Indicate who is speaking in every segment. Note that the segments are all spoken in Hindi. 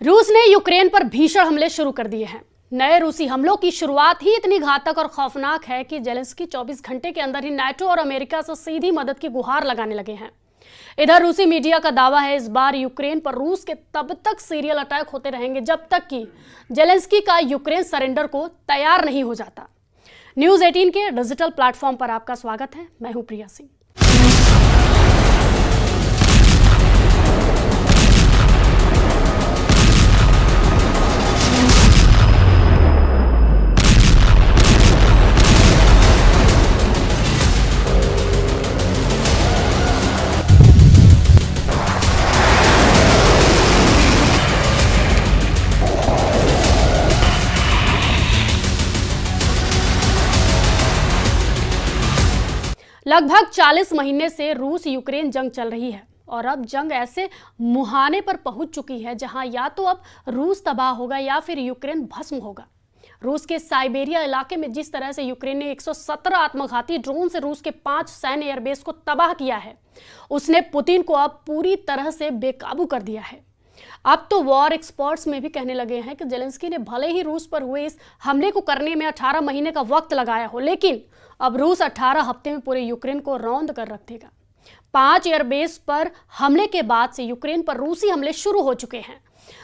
Speaker 1: रूस ने यूक्रेन पर भीषण हमले शुरू कर दिए हैं। नए रूसी हमलों की शुरुआत ही इतनी घातक और खौफनाक है कि जेलेंस्की 24 घंटे के अंदर ही नाटो और अमेरिका से सीधी मदद की गुहार लगाने लगे हैं। इधर रूसी मीडिया का दावा है इस बार यूक्रेन पर रूस के तब तक सीरियल अटैक होते रहेंगे जब तक कि जेलेंस्की का यूक्रेन सरेंडर को तैयार नहीं हो जाता। न्यूज 18 के डिजिटल प्लेटफॉर्म पर आपका स्वागत है। मैं हूं प्रिया सिंह। लगभग 40 महीने से रूस यूक्रेन जंग चल रही है और अब जंग ऐसे मुहाने पर पहुंच चुकी है जहां या तो अब रूस तबाह होगा या फिर यूक्रेन भस्म होगा। रूस के साइबेरिया इलाके में जिस तरह से यूक्रेन ने 117 आत्मघाती ड्रोन से रूस के 5 सैन्य एयरबेस को तबाह किया है, उसने पुतिन को अब पूरी तरह से बेकाबू कर दिया है। अब तो वॉर एक्सपर्ट्स में भी कहने लगे हैं कि जेलेंस्की ने भले ही रूस पर हुए इस हमले को करने में 18 महीने का वक्त लगाया हो, लेकिन अब रूस 18 हफ्ते में पूरे यूक्रेन को रौंद कर रख देगा। 5 एयरबेस पर हमले के बाद से यूक्रेन पर रूसी हमले शुरू हो चुके हैं।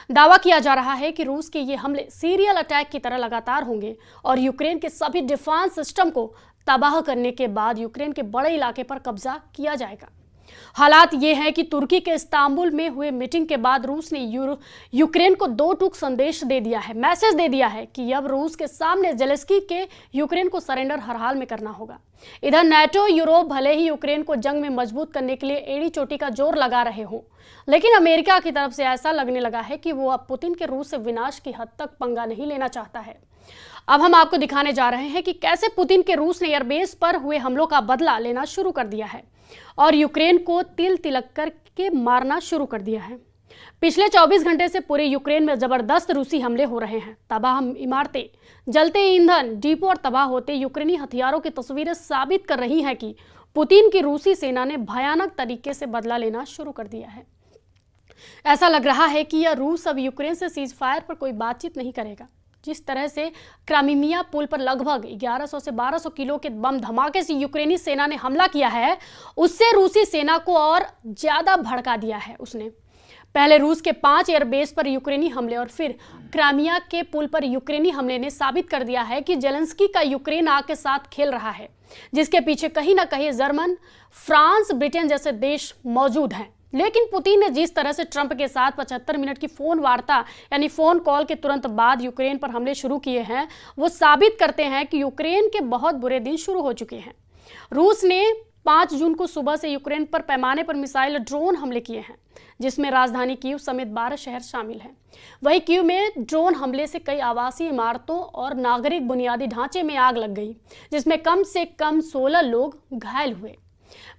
Speaker 1: दावा किया जा रहा है कि रूस के ये हमले सीरियल अटैक की तरह लगातार होंगे और यूक्रेन के सभी डिफेंस सिस्टम को तबाह करने के बाद यूक्रेन के बड़े इलाके पर कब्जा किया जाएगा। हालात ये है कि तुर्की के इस्तांबुल में हुए मीटिंग के बाद रूस ने यूक्रेन को 2 टूक संदेश दे दिया है, मैसेज दे दिया है कि अब रूस के सामने जेलेंस्की के यूक्रेन को सरेंडर हर हाल में करना होगा। इधर नाटो यूरोप भले ही यूक्रेन को जंग में मजबूत करने के लिए एड़ी चोटी का जोर लगा रहे हों, लेकिन अमेरिका की तरफ से ऐसा लगने लगा है कि वो अब पुतिन के रूस से विनाश की हद तक पंगा नहीं लेना चाहता है। अब हम आपको दिखाने जा रहे हैं कि कैसे पुतिन के रूस ने एयरबेस पर हुए हमलों का बदला लेना शुरू कर दिया है और यूक्रेन को तिल तिलक करके मारना शुरू कर दिया है। पिछले 24 घंटे से पूरे यूक्रेन में जबरदस्त रूसी हमले हो रहे हैं। तबाह इमारतें, जलते ईंधन डिपो और तबाह होते यूक्रेनी हथियारों की तस्वीरें साबित कर रही हैं कि पुतिन की रूसी सेना ने भयानक तरीके से बदला लेना शुरू कर दिया है। ऐसा लग रहा है कि यह रूस अब यूक्रेन से सीज फायर पर कोई बातचीत नहीं करेगा। जिस तरह से क्राइमिया पुल पर लगभग 1100 से 1200 किलो के बम धमाके से यूक्रेनी सेना ने हमला किया है, उससे रूसी सेना को और ज्यादा भड़का दिया है। उसने पहले रूस के 5 एयरबेस पर यूक्रेनी हमले और फिर क्राइमिया के पुल पर यूक्रेनी हमले ने साबित कर दिया है कि जेलेंस्की का यूक्रेन आग के साथ खेल रहा है, जिसके पीछे कहीं ना कहीं जर्मन, फ्रांस, ब्रिटेन जैसे देश मौजूद हैं। लेकिन पुतिन ने जिस तरह से ट्रंप के साथ 75 मिनट की फोन वार्ता यानी फोन कॉल के तुरंत बाद यूक्रेन पर हमले शुरू किए हैं, वो साबित करते हैं कि यूक्रेन के बहुत बुरे दिन शुरू हो चुके हैं। रूस ने 5 जून को सुबह से यूक्रेन पर पैमाने पर मिसाइल ड्रोन हमले किए हैं, जिसमें राजधानी कीव समेत 12 शहर शामिल हैं। वहीं कीव में ड्रोन हमले से कई आवासीय इमारतों और नागरिक बुनियादी ढांचे में आग लग गई, जिसमें कम से कम 16 लोग घायल हुए।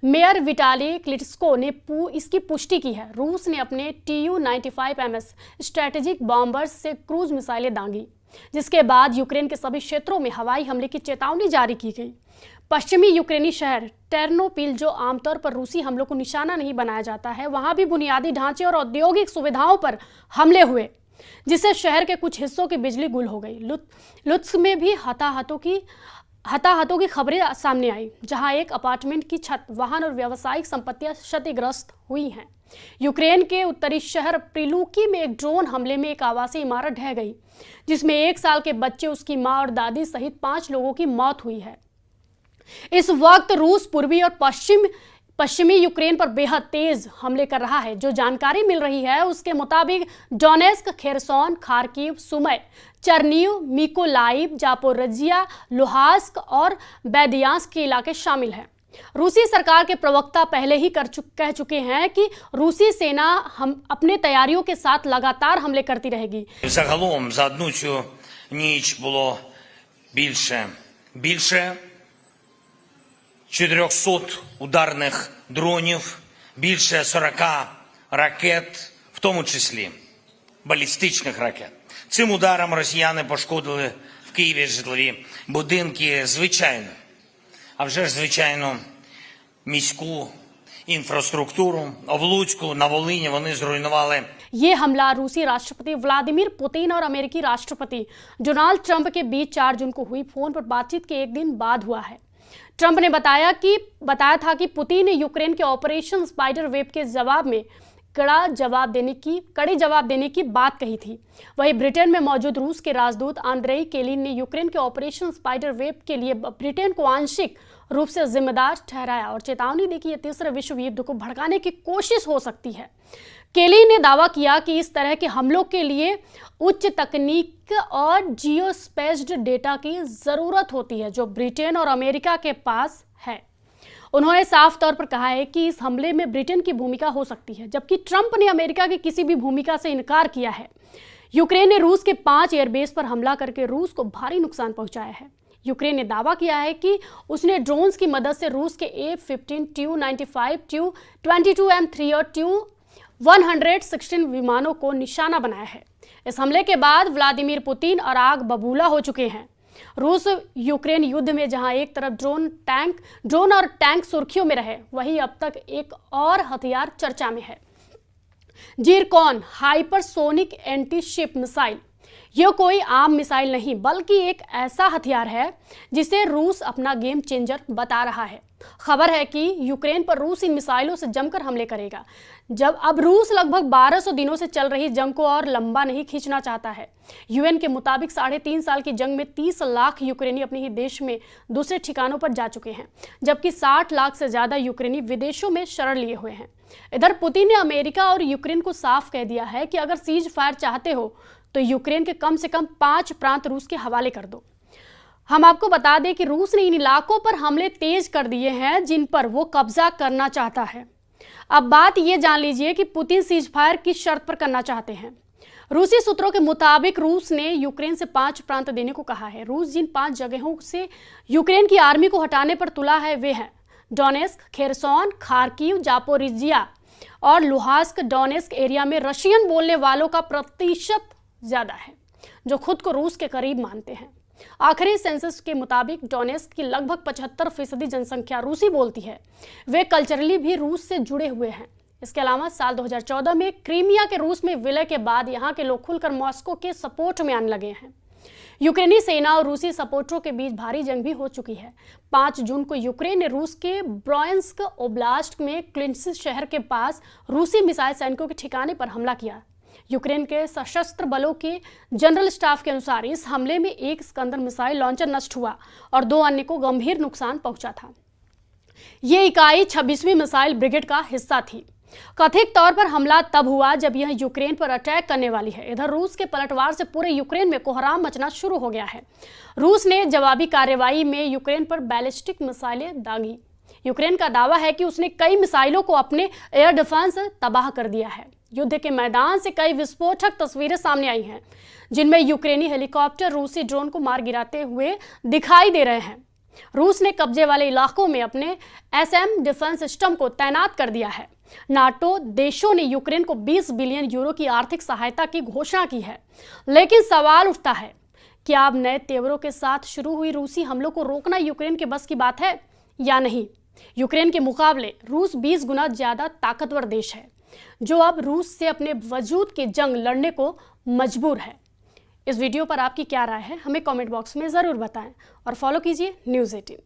Speaker 1: मेयर विटाली क्लिट्स्को ने इसकी पुष्टि की है। रूस ने अपने Tu-95MS स्ट्रेटेजिक बॉम्बर्स से क्रूज मिसाइलें दांगी, जिसके बाद यूक्रेन के सभी क्षेत्रों में हवाई हमले की चेतावनी जारी की गई। पश्चिमी यूक्रेनी शहर टेर्नोपिल, जो आमतौर पर रूसी हमलों को निशाना नहीं बनाया जाता है, वहां भी बुनियादी ढांचे और औद्योगिक सुविधाओं पर हमले हुए, जिससे शहर के कुछ हिस्सों की बिजली गुल हो गई। लुत्स्क में भी हताहतों की खबरें सामने आई, जहां एक अपार्टमेंट की छत, वाहन और व्यावसायिक संपत्तियां क्षतिग्रस्त हुई हैं। यूक्रेन के उत्तरी शहर प्रिलुकी में एक ड्रोन हमले में एक आवासीय इमारत ढह गई, जिसमें 1 साल के बच्चे, उसकी मां और दादी सहित 5 लोगों की मौत हुई है। इस वक्त रूस पूर्वी और पश्चिमी यूक्रेन पर बेहद तेज हमले कर रहा है। जो जानकारी मिल रही है उसके मुताबिक Donetsk, Kherson, Kharkiv, सुमय, चर्नीव, Mykolaiv, Zaporizhzhia, Luhansk और बेदियांस्क के इलाके शामिल हैं। रूसी सरकार के प्रवक्ता पहले ही कह चुके हैं कि रूसी सेना हम अपने तैयारियों के साथ लगातार हमले करती रहेगी।
Speaker 2: Загалом за одну цю ніч було більше 400 ударних дронів, більше 40 ракет, в тому числі балістичних ракет. Цим ударом росіяни пошкодили в Києві житлові будинки, звичайно, а вже ж, звичайно, міську інфраструктуру. В Луцьку, на Волині вони зруйнували
Speaker 1: ये हमला रूसी राष्ट्रपति व्लादिमीर पुतिन और अमेरिकी राष्ट्रपति डोनाल्ड ट्रंप के बीच 4 जून को हुई फोन पर बातचीत के एक दिन बाद हुआ है। ट्रंप ने बताया था कि पुतिन ने यूक्रेन के ऑपरेशन स्पाइडर वेब के जवाब में कड़ी जवाब देने की बात कही थी। वहीं ब्रिटेन में मौजूद रूस के राजदूत आंद्रेई केलिन ने यूक्रेन के ऑपरेशन स्पाइडर वेब के लिए ब्रिटेन को आंशिक रूप से जिम्मेदार ठहराया और चेतावनी दी कि यह तीसरे विश्व युद्ध को भड़काने की कोशिश हो सकती है। केलिन ने दावा किया कि इस तरह के हमलों के लिए उच्च तकनीक और जियोस्पेस्ड डेटा की जरूरत होती है जो ब्रिटेन और अमेरिका के पास है। उन्होंने साफ तौर पर कहा है कि इस हमले में ब्रिटेन की भूमिका हो सकती है, जबकि ट्रंप ने अमेरिका की किसी भी भूमिका से इनकार किया है। यूक्रेन ने रूस के 5 एयरबेस पर हमला करके रूस को भारी नुकसान पहुंचाया है। यूक्रेन ने दावा किया है कि उसने ड्रोन्स की मदद से रूस के F-15, Tu-95, Tu-22M3 और Tu-116 विमानों को निशाना बनाया है। इस हमले के बाद व्लादिमीर पुतिन और आग बबूला हो चुके हैं। रूस यूक्रेन युद्ध में जहां एक तरफ ड्रोन और टैंक सुर्खियों में रहे, वहीं अब तक एक और हथियार चर्चा में है। Zircon hypersonic anti ship missile. यह कोई आम मिसाइल नहीं बल्कि एक ऐसा हथियार है जिसे रूस अपना गेम चेंजर बता रहा है। खबर है कि यूक्रेन पर रूस इन मिसाइलों से जमकर हमले करेगा। जब अब रूस लगभग 1200 दिनों से चल रही जंग को और लंबा नहीं खींचना चाहता है। यूएन के मुताबिक 3.5 साल की जंग में 30 लाख यूक्रेनी अपने ही देश में दूसरे ठिकानों पर जा चुके हैं, जबकि 60 लाख से ज्यादा यूक्रेनी विदेशों में शरण लिए हुए हैं। इधर पुतिन ने अमेरिका और यूक्रेन को साफ कह दिया है कि अगर सीज फायर चाहते हो तो यूक्रेन के कम से कम 5 प्रांत रूस के हवाले कर दो। हम आपको बता दें कि रूस ने इन इलाकों पर हमले तेज कर दिए हैं जिन पर वो कब्जा करना चाहता है। अब बात ये जान लीजिए कि पुतिन सीज फायर किस शर्त पर करना चाहते हैं। रूसी सूत्रों के मुताबिक रूस ने यूक्रेन से 5 प्रांत देने को कहा है। रूस जिन 5 जगहों से यूक्रेन की आर्मी को हटाने पर तुला है वे हैं डोनेस्क, खेरसोन, खार्किव, जापोरिजिया और लुहांस्क। डोनेस्क एरिया में रशियन बोलने वालों का प्रतिशत ज्यादा है जो खुद को रूस के करीब मानते हैं। आखिरी सेंसस के मुताबिक डोनेस्क की लगभग 75% जनसंख्या रूसी बोलती है। वे कल्चरली भी रूस से जुड़े हुए हैं। इसके अलावा साल 2014 में क्रीमिया के रूस में विलय के बाद यहाँ के लोग खुलकर मॉस्को के सपोर्ट में आने लगे हैं। यूक्रेनी सेना और रूसी सपोर्टरों के बीच भारी जंग भी हो चुकी है। 5 जून को यूक्रेन ने रूस के ब्रोयांस्क ओब्लास्ट में क्लिंट्सिस शहर के पास रूसी मिसाइल सैनिकों के ठिकाने पर हमला किया। यूक्रेन के सशस्त्र बलों के जनरल स्टाफ के अनुसार इस हमले में एक स्कंदर मिसाइल लॉन्चर नष्ट हुआ और 2 अन्य को गंभीर नुकसान पहुंचा था। यह इकाई 26वीं मिसाइल ब्रिगेड का हिस्सा थी। कथित तौर पर हमला तब हुआ जब यह यूक्रेन पर अटैक करने वाली है। इधर रूस के पलटवार से पूरे यूक्रेन में कोहराम मचना शुरू हो गया है। रूस ने जवाबी कार्रवाई में यूक्रेन पर बैलिस्टिक मिसाइलें दागी। यूक्रेन का दावा है कि उसने कई मिसाइलों को अपने एयर डिफेंस तबाह कर दिया है। युद्ध के मैदान से कई विस्फोटक तस्वीरें सामने आई हैं जिनमें यूक्रेनी हेलीकॉप्टर रूसी ड्रोन को मार गिराते हुए दिखाई दे रहे हैं। रूस ने कब्जे वाले इलाकों में अपने SM डिफेंस सिस्टम को तैनात कर दिया है। नाटो देशों ने यूक्रेन को 20 बिलियन यूरो की आर्थिक सहायता की घोषणा की है, लेकिन सवाल उठता है कि अब नए तेवरों के साथ शुरू हुई रूसी हमलों को रोकना यूक्रेन के बस की बात है या नहीं। यूक्रेन के मुकाबले रूस 20 गुना ज्यादा ताकतवर देश है जो अब रूस से अपने वजूद की जंग लड़ने को मजबूर है। इस वीडियो पर आपकी क्या राय है हमें कमेंट बॉक्स में ज़रूर बताएं और फॉलो कीजिए न्यूज़ 18।